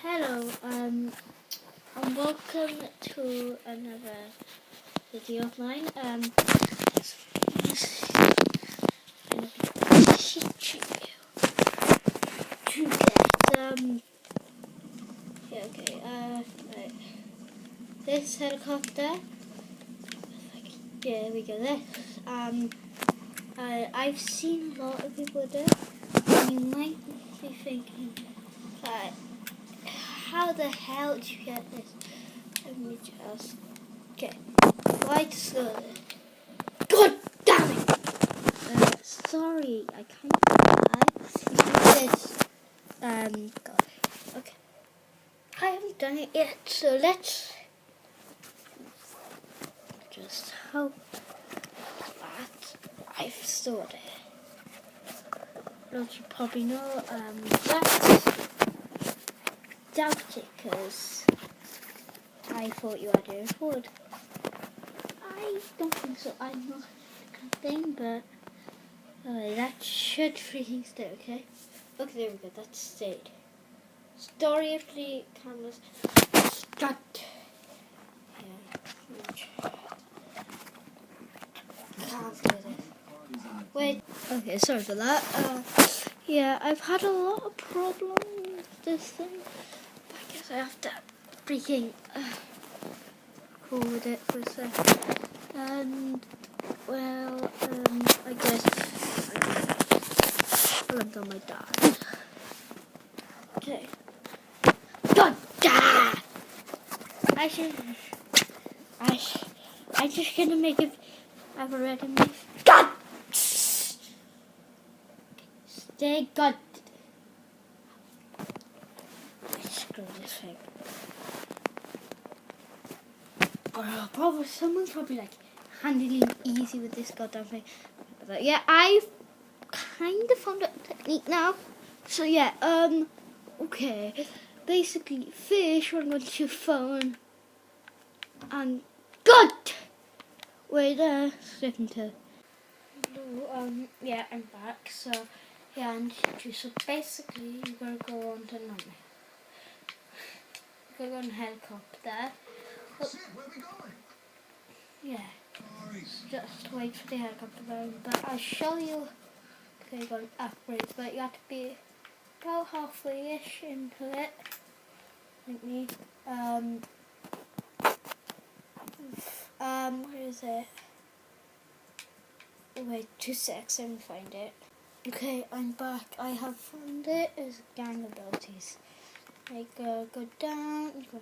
Hello, and welcome to another video of mine. This is gonna be to get right. This helicopter. Yeah, we go there. I've seen a lot of people do it, and you might be thinking, how the hell did you get this? Let me just get right slow. God damn it! Sorry, I kind of this. God. Okay. I haven't done it yet, so let's just hope that I've stored it. Don't you probably know, but doubt it, because I thought you had it would. I don't think so. I'm not the thing, but that should freaking stay, okay? Okay, there we go. That's stayed. Story of the cameras. Start. Yeah. Can't do this. Wait. Okay, sorry for that. Yeah, I've had a lot of problems with this thing. But I guess I have to freaking forward it for a sec. And well, I guess I left on my dad. Okay. God damn! I'm just gonna make it. I've already made. God! Stay God. Screw this thing. Probably someone's probably like handling easy with this goddamn thing. But yeah, I've kind of found a technique now. So yeah, okay. Basically, fish when going to your phone and God. Wait, listen to. Yeah, I'm back. So yeah, and so basically, you're gonna go on to number. You're gonna go on helicopter. Where are we going? Yeah. Just wait for the helicopter going, but I'll show you. Okay, you're going upwards, but you have to be about halfway-ish into it. Like me. Where is it? Wait, 2 seconds, let me find it. Okay, I'm back. I have found it. It's gang abilities. Like, go down, go,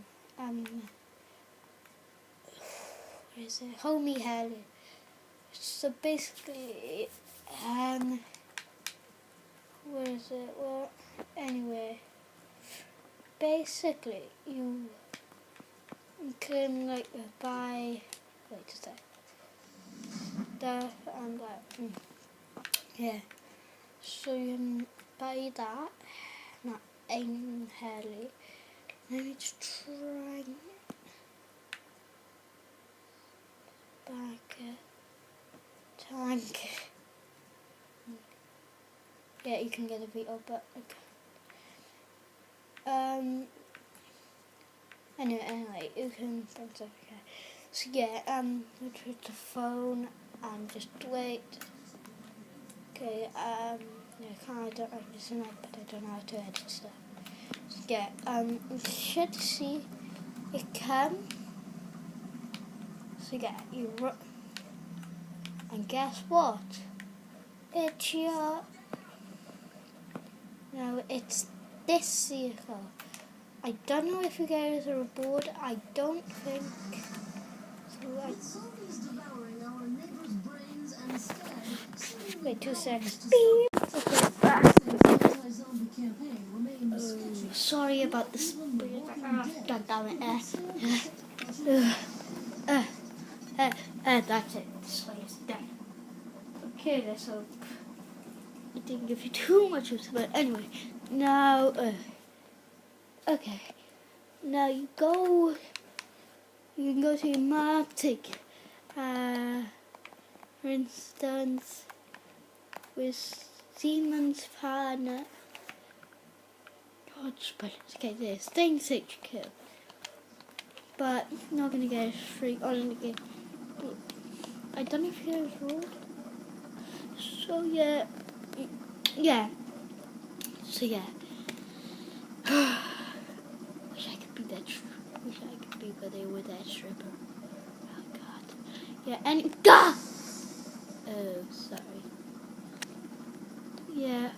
where is it? Homie heli. So basically, where is it? Well, anyway, basically, you can, like, buy, wait a sec, that and that, yeah, so you can buy that, not aim heli. Let me just try back tank. Yeah, you can get a Vito, but anyway, you can bring stuff. Okay. So yeah, go to the phone and just wait. Okay, yeah, I don't like this enough, but I don't know how to edit stuff. So yeah, you should see it come. So yeah, you run, and guess what? It's your. No, it's this vehicle. I don't know if you guys are aboard. I don't think. So wait 2 seconds. Beep. Sorry about this. God damn it. That's it. This way is done. Okay, let's hope it didn't give you too much of it. But anyway, now, okay. Now you can go to your map, take, for instance, with Siemens partner. dodge buttons. Okay, this thing to kill. But not gonna get a streak on the game. I don't know if you guys rolled. So yeah. Yeah. So yeah. Wish I could be that. Wish I could be there with that stripper. Oh God. Yeah. And God. Oh, sorry. Yeah.